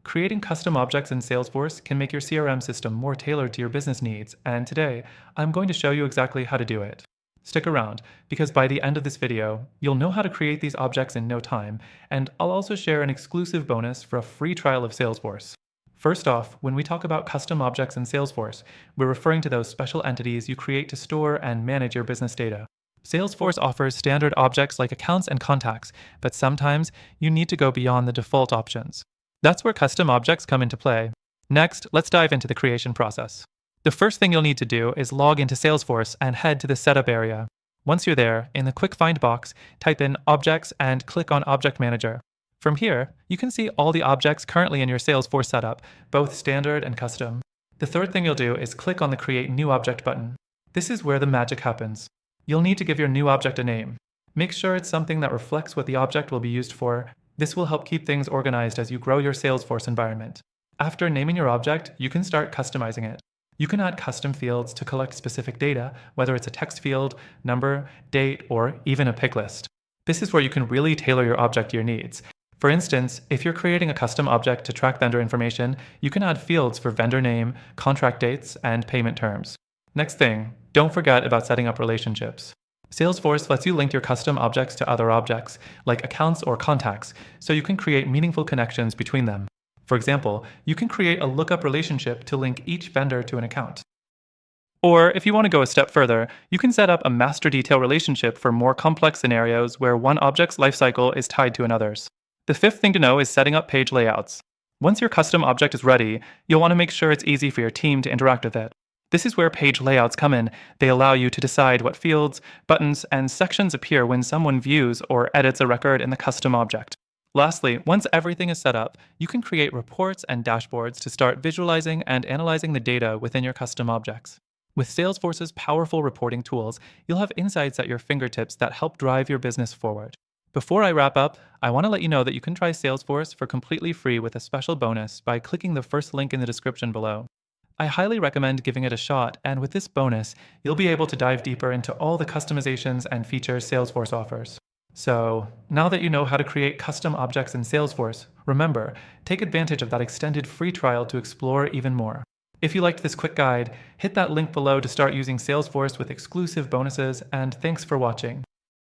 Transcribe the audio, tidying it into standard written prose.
Creating custom objects in Salesforce can make your CRM system more tailored to your business needs, and today, I'm going to show you exactly how to do it. Stick around, because by the end of this video, you'll know how to create these objects in no time, and I'll also share an exclusive bonus for a free trial of Salesforce. First off, when we talk about custom objects in Salesforce, we're referring to those special entities you create to store and manage your business data. Salesforce offers standard objects like accounts and contacts, but sometimes you need to go beyond the default options. That's where custom objects come into play. Next, let's dive into the creation process. The first thing you'll need to do is log into Salesforce and head to the Setup area. Once you're there, in the Quick Find box, type in Objects and click on Object Manager. From here, you can see all the objects currently in your Salesforce setup, both standard and custom. The third thing you'll do is click on the Create New Object button. This is where the magic happens. You'll need to give your new object a name. Make sure it's something that reflects what the object will be used for. This will help keep things organized as you grow your Salesforce environment. After naming your object, you can start customizing it. You can add custom fields to collect specific data, whether it's a text field, number, date, or even a pick list. This is where you can really tailor your object to your needs. For instance, if you're creating a custom object to track vendor information, you can add fields for vendor name, contract dates, and payment terms. Next thing, don't forget about setting up relationships. Salesforce lets you link your custom objects to other objects, like accounts or contacts, so you can create meaningful connections between them. For example, you can create a lookup relationship to link each vendor to an account. Or if you want to go a step further, you can set up a master detail relationship for more complex scenarios where one object's lifecycle is tied to another's. The fifth thing to know is setting up page layouts. Once your custom object is ready, you'll want to make sure it's easy for your team to interact with it. This is where page layouts come in. They allow you to decide what fields, buttons, and sections appear when someone views or edits a record in the custom object. Lastly, once everything is set up, you can create reports and dashboards to start visualizing and analyzing the data within your custom objects. With Salesforce's powerful reporting tools, you'll have insights at your fingertips that help drive your business forward. Before I wrap up, I want to let you know that you can try Salesforce for completely free with a special bonus by clicking the first link in the description below. I highly recommend giving it a shot, and with this bonus, you'll be able to dive deeper into all the customizations and features Salesforce offers. So, now that you know how to create custom objects in Salesforce, remember, take advantage of that extended free trial to explore even more. If you liked this quick guide, hit that link below to start using Salesforce with exclusive bonuses, and thanks for watching.